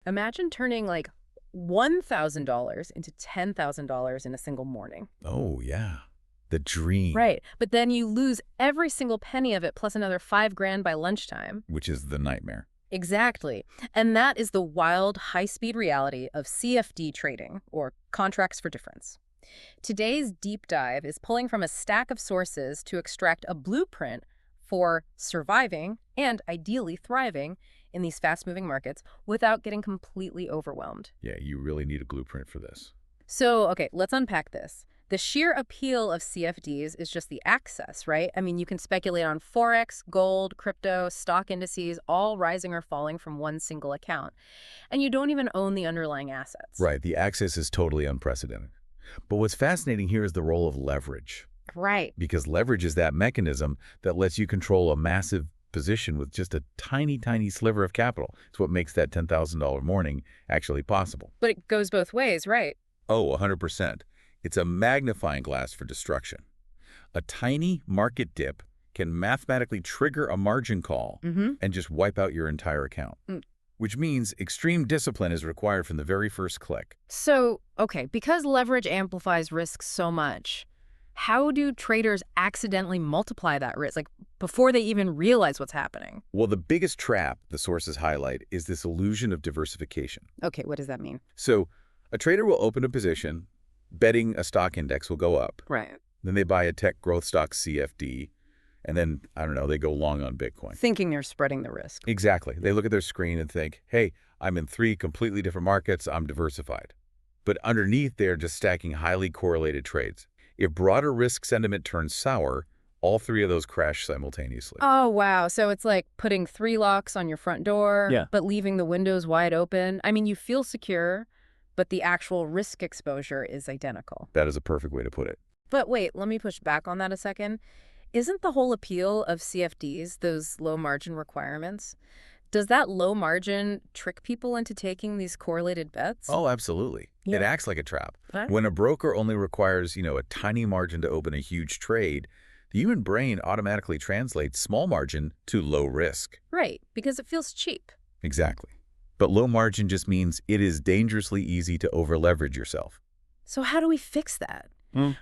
Imagine turning like $1,000 into $10,000 in a single morning. Oh, yeah. The dream. Right. But then you lose every single penny of it plus another 5 grand by lunchtime. Which is the nightmare. Exactly. And that is the wild, high-speed reality of CFD trading, or contracts for difference. Today's deep dive is pulling from a stack of sources to extract a blueprint for surviving and ideally thriving in these fast-moving markets without getting completely overwhelmed. Yeah, you really need a blueprint for this. So, okay, let's unpack this. The sheer appeal of CFDs is just the access, right? I mean, you can speculate on Forex, gold, crypto, stock indices, all rising or falling from one single account. And you don't even own the underlying assets. Right, the access is totally unprecedented. But what's fascinating here is the role of leverage. Right. Because leverage is that mechanism that lets you control a massive position with just a tiny, tiny sliver of capital. It's what makes that $10,000 morning actually possible. But it goes both ways, right? Oh, 100%. It's a magnifying glass for destruction. A tiny market dip can mathematically trigger a margin call and just wipe out your entire account. Which means extreme discipline is required from the very first click. So, okay, because leverage amplifies risk so much, how do traders accidentally multiply that risk, like before they even realize what's happening? Well, the biggest trap the sources highlight is this illusion of diversification. Okay, what does that mean? So a trader will open a position, betting a stock index will go up. Right. Then they buy a tech growth stock CFD, and then, I don't know, they go long on Bitcoin. Thinking they're spreading the risk. Exactly. They look at their screen and think, hey, I'm in 3 completely different markets, I'm diversified. But underneath, they're just stacking highly correlated trades. If broader risk sentiment turns sour, all 3 of those crash simultaneously. Oh, wow. So it's like putting 3 locks on your front door, but leaving the windows wide open. I mean, you feel secure, but the actual risk exposure is identical. That is a perfect way to put it. But wait, let me push back on that a second. Isn't the whole appeal of CFDs those low margin requirements? Does that low margin trick people into taking these correlated bets? Oh, absolutely. It acts like a trap. What? When a broker only requires, a tiny margin to open a huge trade, the human brain automatically translates small margin to low risk. Right, because it feels cheap. Exactly. But low margin just means it is dangerously easy to over-leverage yourself. So how do we fix that?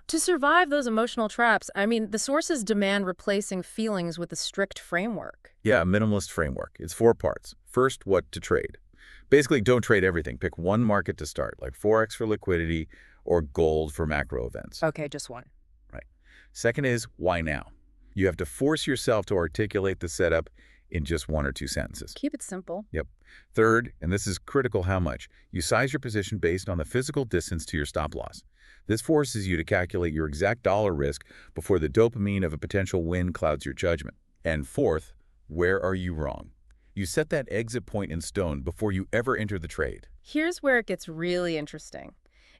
To survive those emotional traps, I mean, the sources demand replacing feelings with a strict framework. Yeah, a minimalist framework. It's 4 parts. First, what to trade. Basically, don't trade everything. Pick one market to start, like Forex for liquidity or gold for macro events. Okay, just one. Right. Second is, why now? You have to force yourself to articulate the setup in just 1 or 2 sentences. Keep it simple. Yep. Third, and this is critical how much, you size your position based on the physical distance to your stop loss. This forces you to calculate your exact dollar risk before the dopamine of a potential win clouds your judgment. And fourth, where are you wrong? You set that exit point in stone before you ever enter the trade. Here's where it gets really interesting.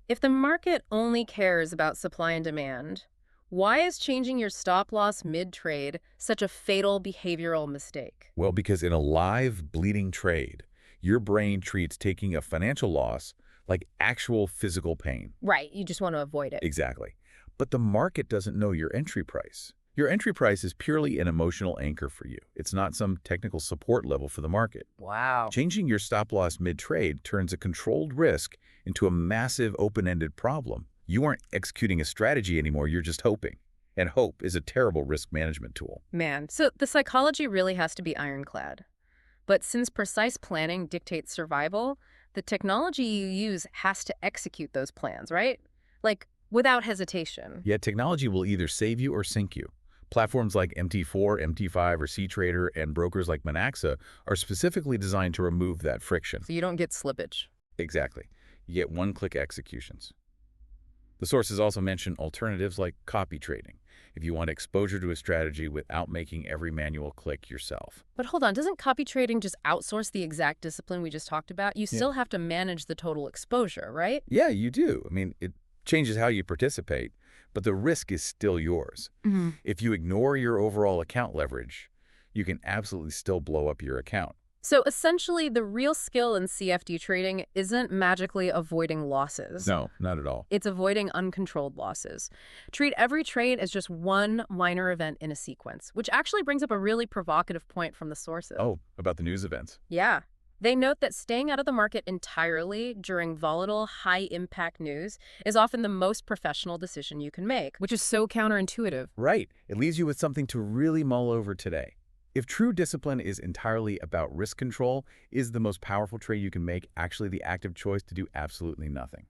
If the market only cares about supply and demand, why is changing your stop loss mid-trade such a fatal behavioral mistake? Well, because in a live, bleeding trade, your brain treats taking a financial loss like actual physical pain. Right, you just want to avoid it. Exactly. But the market doesn't know your entry price. Your entry price is purely an emotional anchor for you. It's not some technical support level for the market. Wow. Changing your stop loss mid-trade turns a controlled risk into a massive open-ended problem. You aren't executing a strategy anymore, you're just hoping. And hope is a terrible risk management tool. Man, so the psychology really has to be ironclad. But since precise planning dictates survival, the technology you use has to execute those plans, right? Like, without hesitation. Yet technology will either save you or sink you. Platforms like MT4, MT5, or CTrader and brokers like Monaxa are specifically designed to remove that friction. So you don't get slippage. Exactly. You get one-click executions. The sources also mention alternatives like copy trading, if you want exposure to a strategy without making every manual click yourself. But hold on, doesn't copy trading just outsource the exact discipline we just talked about? You still have to manage the total exposure, right? Yeah, you do. I mean, it changes how you participate, but the risk is still yours. If you ignore your overall account leverage, you can absolutely still blow up your account. So essentially, the real skill in CFD trading isn't magically avoiding losses. No, not at all. It's avoiding uncontrolled losses. Treat every trade as just one minor event in a sequence, which actually brings up a really provocative point from the sources. Oh, about the news events. Yeah. They note that staying out of the market entirely during volatile, high-impact news is often the most professional decision you can make, which is so counterintuitive. Right. It leaves you with something to really mull over today. If true discipline is entirely about risk control, is the most powerful trade you can make actually the active choice to do absolutely nothing?